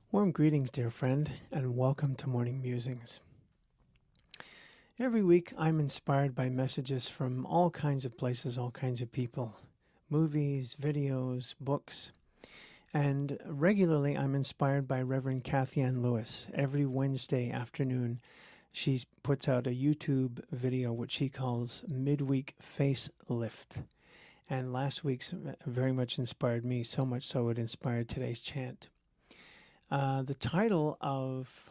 Warm greetings, dear friend, and welcome to Morning Musings. Every week, I'm inspired by messages from all kinds of places, all kinds of people, movies, videos, books, and regularly I'm inspired by Reverend Kathianne Lewis. Every Wednesday afternoon, she puts out a YouTube video which she calls Midweek Facelift. And last week's very much inspired me, so much so it inspired today's chant. The title of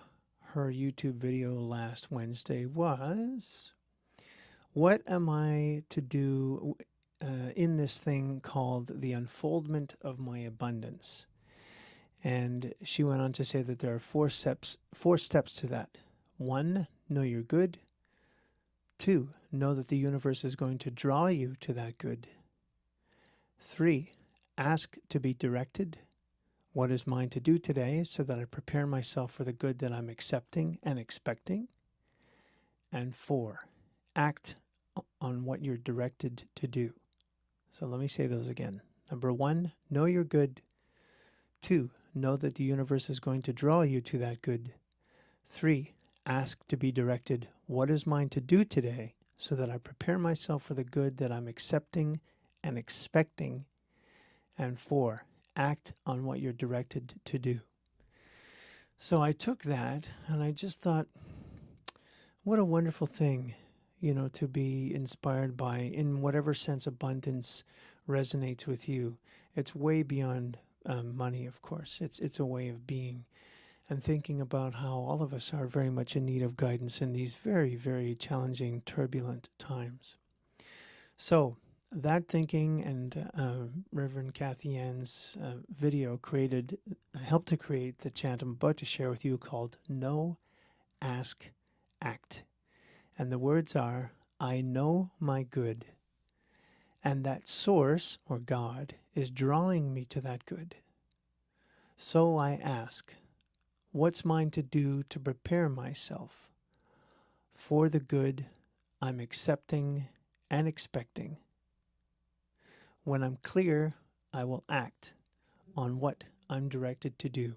her YouTube video last Wednesday was, "What am I to do in this thing called the unfoldment of my abundance?" And she went on to say that there are four steps to that. 1, know you're good. 2, know that the universe is going to draw you to that good. 3, ask to be directed. What is mine to do today so that I prepare myself for the good that I'm accepting and expecting? And 4, act on what you're directed to do. So let me say those again. Number 1, know you're good. 2, know that the universe is going to draw you to that good. 3, ask to be directed. What is mine to do today so that I prepare myself for the good that I'm accepting and expecting? And 4, act on what you're directed to do. So I took that and I just thought, what a wonderful thing, to be inspired by, in whatever sense abundance resonates with you. It's way beyond money, of course. It's a way of being and thinking about how all of us are very much in need of guidance in these very, very challenging, turbulent times. So that thinking and Reverend Kathianne's video helped to create the chant I'm about to share with you called Know, Ask, Act. And the words are, I know my good, and that source, or God, is drawing me to that good. So I ask, what's mine to do to prepare myself for the good I'm accepting and expecting? When I'm clear, I will act on what I'm directed to do.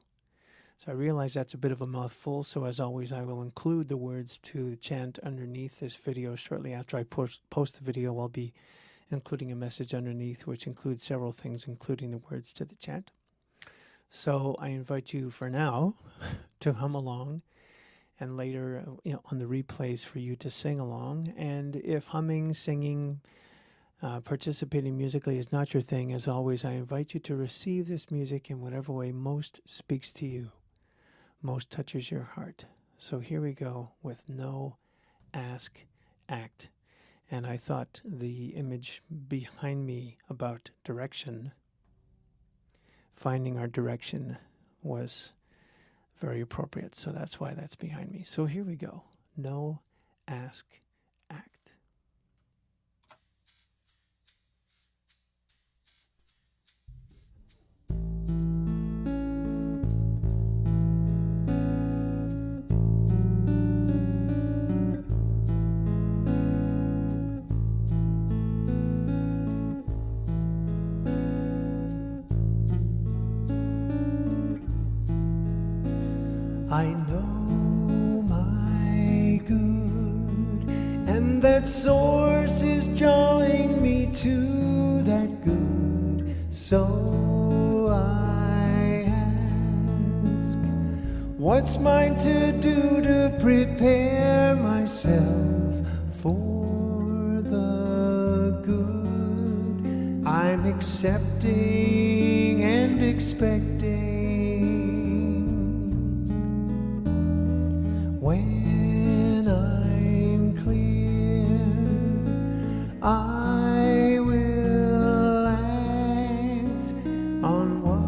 So I realize that's a bit of a mouthful, so as always, I will include the words to the chant underneath this video. Shortly after I post the video, I'll be including a message underneath, which includes several things, including the words to the chant. So I invite you for now to hum along, and later on the replays for you to sing along. And if humming, singing, participating musically is not your thing, as always, I invite you to receive this music in whatever way most speaks to you, most touches your heart. So here we go with Know, Ask, Act. And I thought the image behind me about direction, finding our direction, was very appropriate. So that's why that's behind me. So here we go. Know, Ask, Act. I know my good, and that source is drawing me to that good. So I ask, what's mine to do to prepare myself for the good I'm accepting and expecting? When I'm clear, I will act on what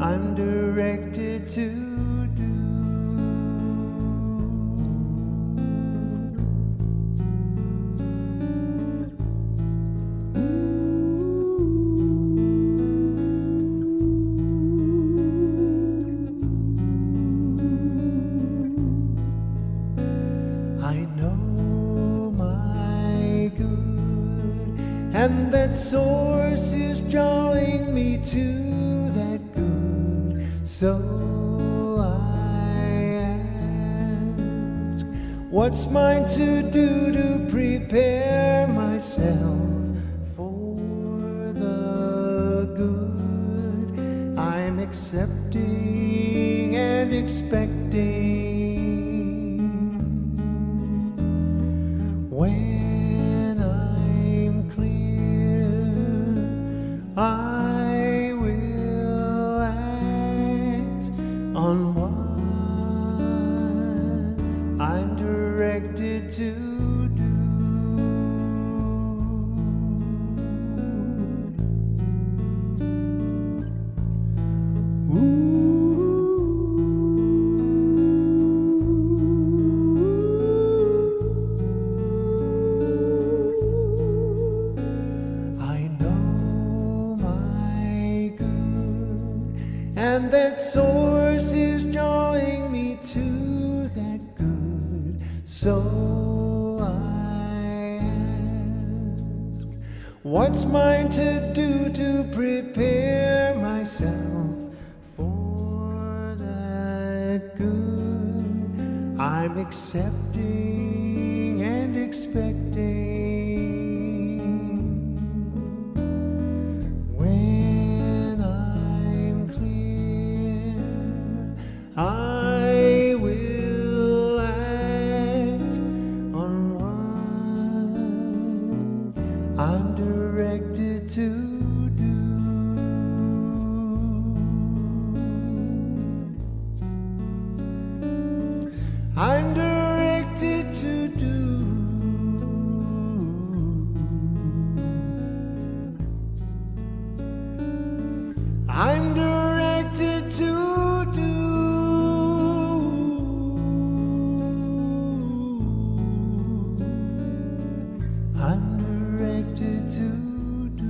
I'm directed to do. And that source is drawing me to that good So I ask, what's mine to do to prepare myself for the good I'm accepting and expecting? When I'm clear, I will act on what I'm directed to do. I know my good, and that source is drawing me to that good. So I ask, what's mine to do to prepare myself for that good I'm accepting and expecting? When I'm clear, I will act on what I'm directed to do. I'm directed to do. I'm directed to do. I'm directed to do.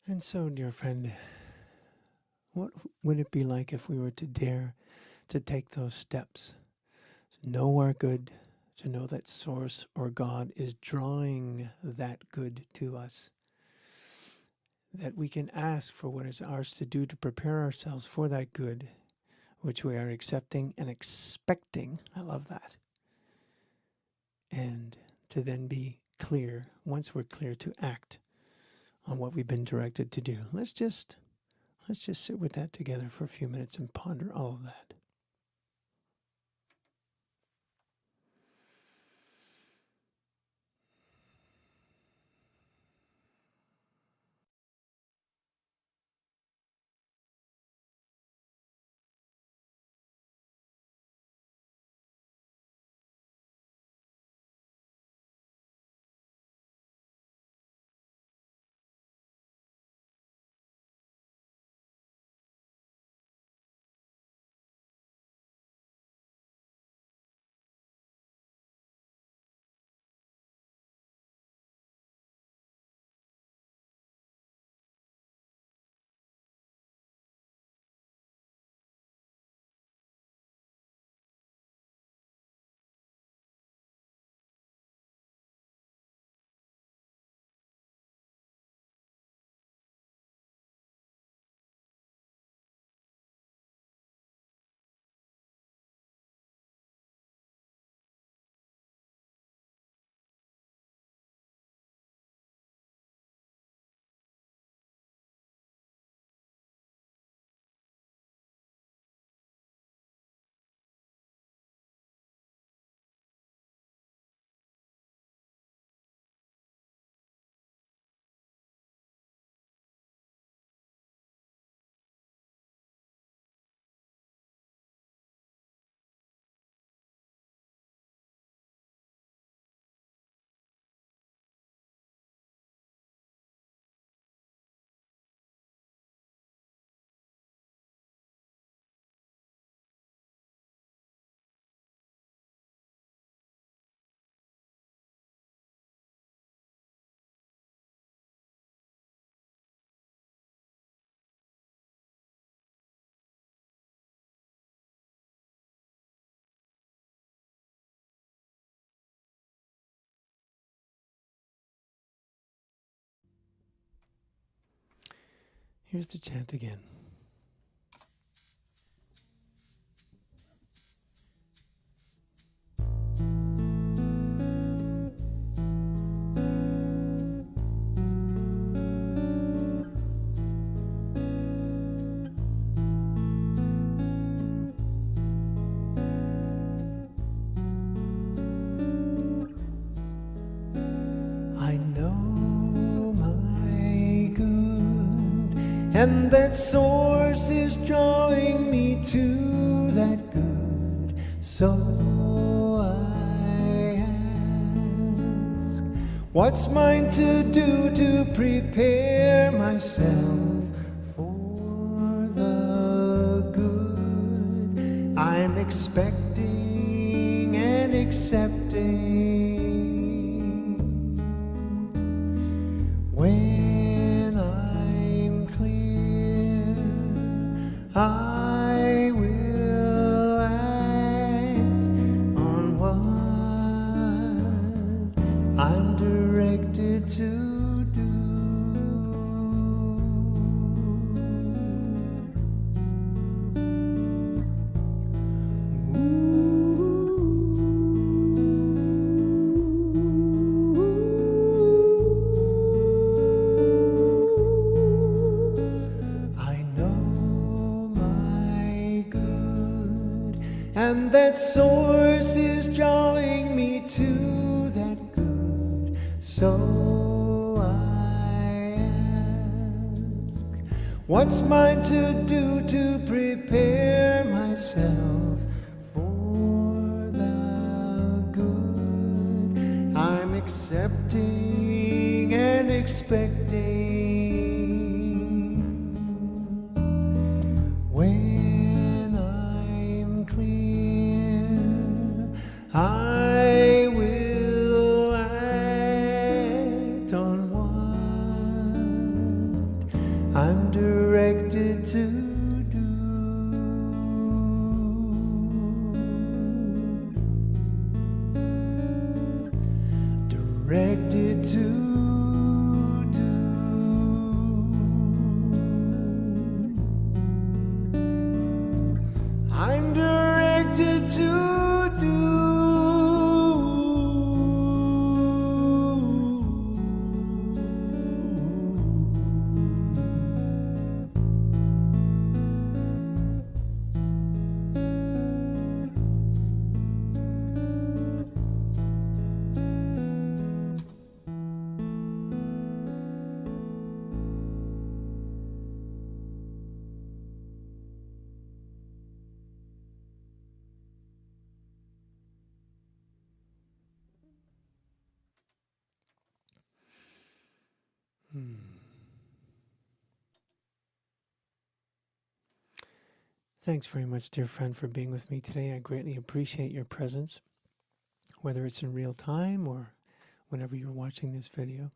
And so, dear friend, what would it be like if we were to dare to take those steps, to know our good, to know that Source or God is drawing that good to us, that we can ask for what is ours to do to prepare ourselves for that good, which we are accepting and expecting. I love that. And to then be clear, once we're clear, to act on what we've been directed to do. Let's just sit with that together for a few minutes and ponder all of that. Here's the chant again. And that source is drawing me to that good. So I ask, what's mine to do to prepare myself for the good I'm expecting and accepting? I will act on what I'm directed to do. And that source is drawing me to that good. So I ask, what's mine to do to prepare myself for the good I'm accepting and expecting? I will act on what I'm directed to do. Directed to do. I'm directed to do. Thanks very much, dear friend, for being with me today. I greatly appreciate your presence, whether it's in real time or whenever you're watching this video.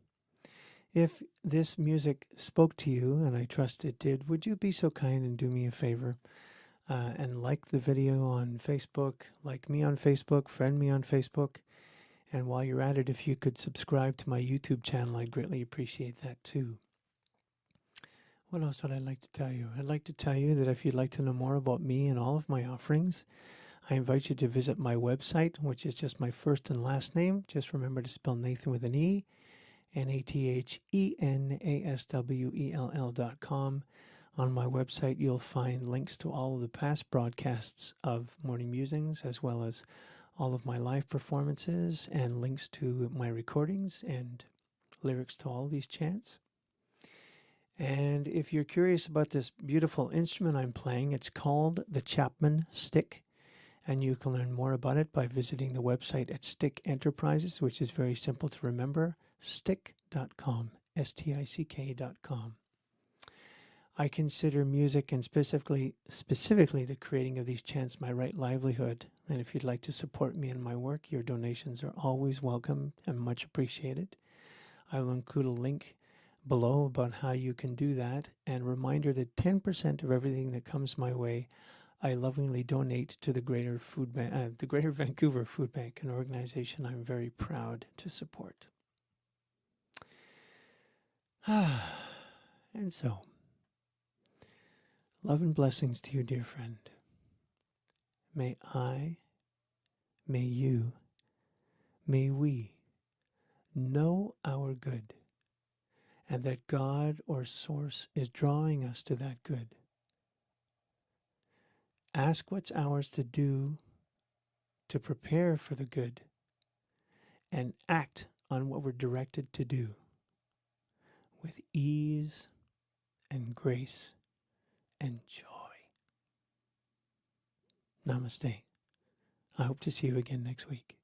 If this music spoke to you, and I trust it did, would you be so kind and do me a favor and like the video on Facebook, like me on Facebook, friend me on Facebook, and while you're at it, if you could subscribe to my YouTube channel, I'd greatly appreciate that too. What else would I like to tell you? I'd like to tell you that if you'd like to know more about me and all of my offerings, I invite you to visit my website, which is just my first and last name. Just remember to spell Nathen with an E, NathenAswell.com. On my website, you'll find links to all of the past broadcasts of Morning Musings, as well as all of my live performances and links to my recordings and lyrics to all these chants. And if you're curious about this beautiful instrument I'm playing, it's called the Chapman Stick. And you can learn more about it by visiting the website at Stick Enterprises, which is very simple to remember, stick.com, stick.com. I consider music and specifically the creating of these chants my right livelihood. And if you'd like to support me in my work, your donations are always welcome and much appreciated. I will include a link below about how you can do that, and reminder that 10% of everything that comes my way I lovingly donate to the Greater Vancouver Food Bank, an organization I'm very proud to support. And so, Love and blessings to you, dear friend. May I, may you, may we know our good, and that God or Source is drawing us to that good. Ask what's ours to do to prepare for the good, and act on what we're directed to do with ease and grace and joy. Namaste. I hope to see you again next week.